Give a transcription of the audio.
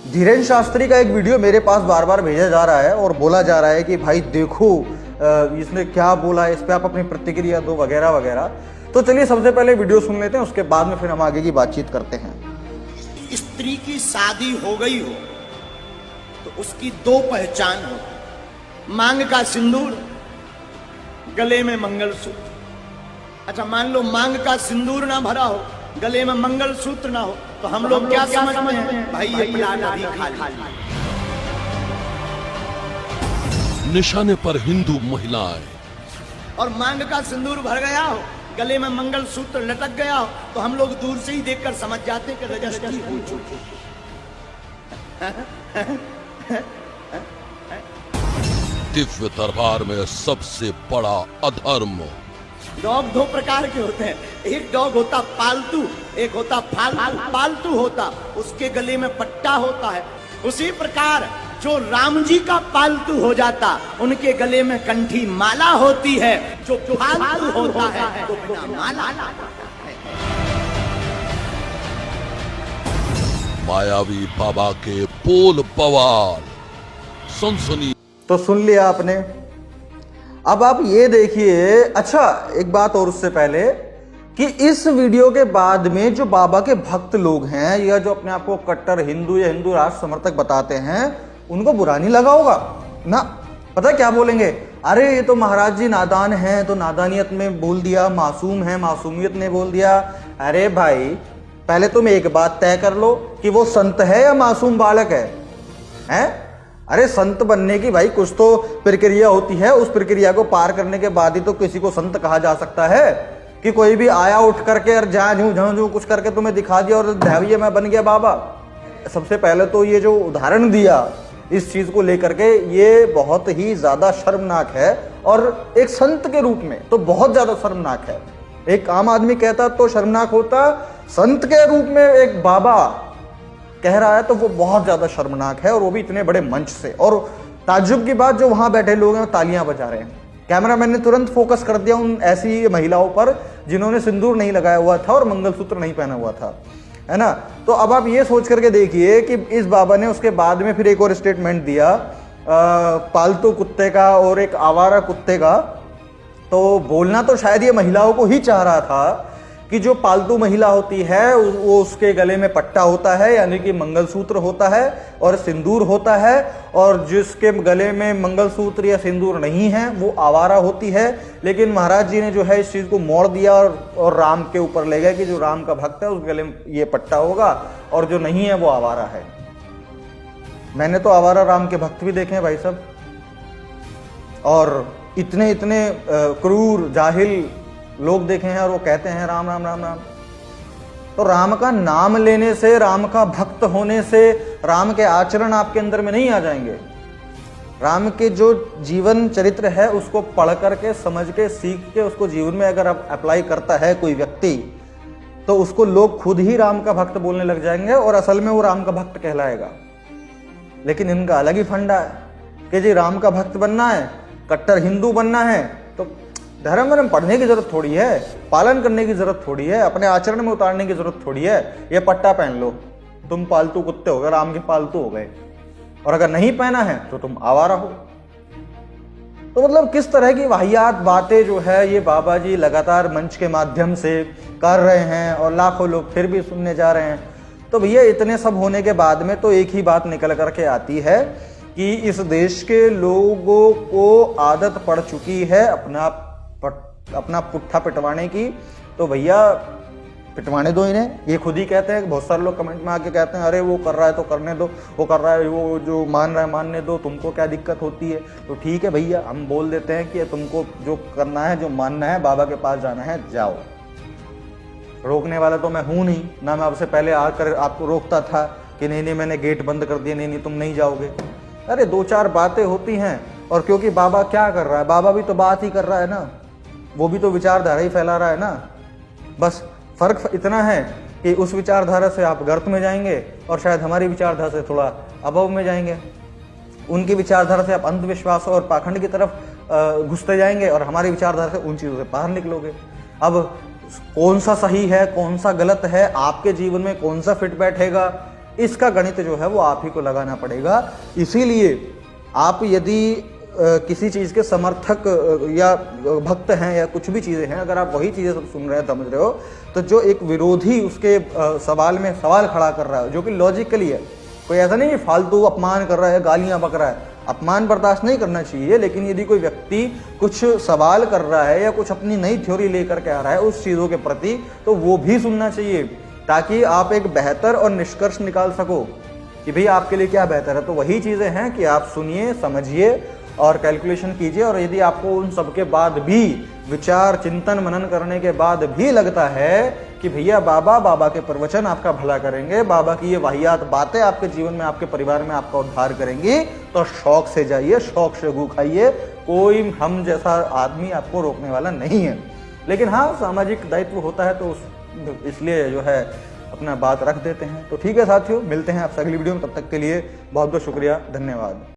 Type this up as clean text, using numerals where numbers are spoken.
धीरेन्द्र शास्त्री का एक वीडियो मेरे पास बार बार भेजा जा रहा है और बोला जा रहा है कि भाई देखो इसने क्या बोला, इस पे आप अपनी प्रतिक्रिया दो वगैरह वगैरह। तो चलिए सबसे पहले वीडियो सुन लेते हैं, उसके बाद में फिर हम आगे की बातचीत करते हैं। स्त्री की शादी हो गई हो तो उसकी दो पहचान हो, मांग का सिंदूर, गले में मंगलसूत्र। अच्छा मान लो मांग का सिंदूर ना भरा हो, गले में मंगलसूत्र ना हो, तो हम लोग क्या समझते हैं? भाई ये प्लान अभी खाली। निशाने पर हिंदू महिलाएं और मांग का सिंदूर भर गया हो, गले में मंगलसूत्र लटक गया हो, तो हम लोग दूर से ही देखकर समझ जाते कि रजिस्ट्री हो चुकी। दिव्य दरबार में सबसे बड़ा अधर्म। डॉग दो प्रकार के होते हैं, एक डॉग होता पालतू, एक होता फालतू। पालतू होता उसके गले में पट्टा होता है, उसी प्रकार जो राम जी का पालतू हो जाता उनके गले में कंठी माला होती है, जो फालतू होता है तो बिना माला। मायावी बाबा के बोल बवाल सनसनी। तो सुन लिया आपने। अब आप ये देखिए, अच्छा एक बात और उससे पहले कि इस वीडियो के बाद में जो बाबा के भक्त लोग हैं या जो अपने आप को कट्टर हिंदू या हिंदू राष्ट्र समर्थक बताते हैं, उनको बुरा नहीं लगा होगा ना। पता क्या बोलेंगे? अरे ये तो महाराज जी नादान हैं, तो नादानियत में बोल दिया, मासूम है मासूमियत ने बोल दिया। अरे भाई पहले तुम एक बात तय कर लो कि वो संत है या मासूम बालक है, हैं? अरे संत बनने की भाई कुछ तो प्रक्रिया होती है, उस प्रक्रिया को पार करने के बाद ही तो किसी को संत कहा जा सकता है। कि कोई भी आया उठ करके और जहाँ कुछ करके तुम्हें दिखा दिया और ध्याविए मैं बन गया बाबा। सबसे पहले तो ये जो उदाहरण दिया इस चीज को लेकर के, ये बहुत ही ज्यादा शर्मनाक है, और एक संत के रूप में तो बहुत ज्यादा शर्मनाक है। एक आम आदमी कहता तो शर्मनाक होता, संत के रूप में एक बाबा कह रहा है तो वो बहुत ज्यादा शर्मनाक है, और वो भी इतने बड़े मंच से। और ताज्जुब की बात, जो वहां बैठे लोग हैं तालियां बजा रहे हैं। कैमरामैन ने तुरंत फोकस कर दिया उन ऐसी महिलाओं पर जिन्होंने सिंदूर नहीं लगाया हुआ था और मंगलसूत्र नहीं पहना हुआ था, है ना। तो अब आप ये सोच करके देखिए कि इस बाबा ने उसके बाद में फिर एक और स्टेटमेंट दिया पालतू कुत्ते का और एक आवारा कुत्ते का। तो बोलना तो शायद ये महिलाओं को ही चाह रहा था कि जो पालतू महिला होती है वो उसके गले में पट्टा होता है, यानी कि मंगलसूत्र होता है और सिंदूर होता है, और जिसके गले में मंगलसूत्र या सिंदूर नहीं है वो आवारा होती है। लेकिन महाराज जी ने जो है इस चीज को मोड़ दिया और राम के ऊपर ले गए कि जो राम का भक्त है उस गले में ये पट्टा होगा और जो नहीं है वो आवारा है। मैंने तो आवारा राम के भक्त भी देखे हैं भाई साहब, और इतने इतने क्रूर जाहिल लोग देखे हैं, और वो कहते हैं राम राम राम राम। तो राम का नाम लेने से, राम का भक्त होने से राम के आचरण आपके अंदर में नहीं आ जाएंगे। राम के जो जीवन चरित्र है उसको पढ़ करके, समझ के, सीख के उसको जीवन में अगर अप्लाई करता है कोई व्यक्ति, तो उसको लोग खुद ही राम का भक्त बोलने लग जाएंगे और असल में वो राम का भक्त कहलाएगा। लेकिन इनका अलग ही फंडा है कि जी राम का भक्त बनना है, कट्टर हिंदू बनना है, तो धर्म वरम पढ़ने की जरूरत थोड़ी है, पालन करने की जरूरत थोड़ी है, अपने आचरण में उतारने की जरूरत थोड़ी है। ये पट्टा पहन लो, तुम पालतू कुत्ते हो गए, राम के पालतू हो गए, और अगर नहीं पहना है तो तुम आवारा हो। तो मतलब किस तरह की वाहियात बातें जो है ये बाबा जी लगातार मंच के माध्यम से कर रहे हैं, और लाखों लोग फिर भी सुनने जा रहे हैं। तो भैया इतने सब होने के बाद में तो एक ही बात निकल करके आती है कि इस देश के लोगों को आदत पड़ चुकी है अपना पुट्ठा पिटवाने की। तो भैया पिटवाने दो इन्हें, ये खुद ही कहते हैं। बहुत सारे लोग कमेंट में आके कहते हैं अरे वो कर रहा है तो करने दो, वो कर रहा है, वो जो मान रहा है मानने दो, तुमको क्या दिक्कत होती है। तो ठीक है भैया, हम बोल देते हैं कि तुमको जो करना है, जो मानना है, बाबा के पास जाना है, जाओ। रोकने वाला तो मैं हूं नहीं ना, मैं आपसे पहले आकर आपको रोकता था कि नहीं नहीं मैंने गेट बंद कर दिया, नहीं नहीं तुम नहीं जाओगे। अरे दो चार बातें होती हैं, और क्योंकि बाबा क्या कर रहा है, बाबा भी तो बात ही कर रहा है ना, वो भी तो विचारधारा ही फैला रहा है ना। बस फर्क इतना है कि उस विचारधारा से आप गर्त में जाएंगे और शायद हमारी विचारधारा से थोड़ा अभाव में जाएंगे। उनकी विचारधारा से आप अंधविश्वास और पाखंड की तरफ घुसते जाएंगे, और हमारी विचारधारा से उन चीज़ों से बाहर निकलोगे। अब कौन सा सही है, कौन सा गलत है, आपके जीवन में कौन सा फिट बैठेगा, इसका गणित जो है वो आप ही को लगाना पड़ेगा। इसीलिए आप यदि किसी चीज़ के समर्थक या भक्त हैं या कुछ भी चीज़ें हैं, अगर आप वही चीज़ें सब सुन रहे हैं, समझ रहे हो, तो जो एक विरोधी उसके सवाल में सवाल खड़ा कर रहा है जो कि लॉजिकली है, कोई ऐसा नहीं कि फालतू अपमान कर रहा है, गालियां बक रहा है, अपमान बर्दाश्त नहीं करना चाहिए, लेकिन यदि कोई व्यक्ति कुछ सवाल कर रहा है या कुछ अपनी नई थ्योरी लेकर के आ रहा है उस चीज़ों के प्रति, तो वो भी सुनना चाहिए ताकि आप एक बेहतर और निष्कर्ष निकाल सको कि भाई आपके लिए क्या बेहतर है। तो वही चीज़ें हैं कि आप सुनिए, समझिए और कैलकुलेशन कीजिए। और यदि आपको उन सब के बाद भी विचार, चिंतन, मनन करने के बाद भी लगता है कि भैया बाबा के प्रवचन आपका भला करेंगे, बाबा की ये वाहियात बातें आपके जीवन में, आपके परिवार में आपका उद्धार करेंगी, तो शौक से जाइए, शौक से गू खाइए। कोई हम जैसा आदमी आपको रोकने वाला नहीं है। लेकिन हाँ, सामाजिक दायित्व होता है तो इसलिए जो है अपना बात रख देते हैं। तो ठीक है साथियों, मिलते हैं आपसे अगली वीडियो में। तब तक के लिए बहुत बहुत शुक्रिया, धन्यवाद।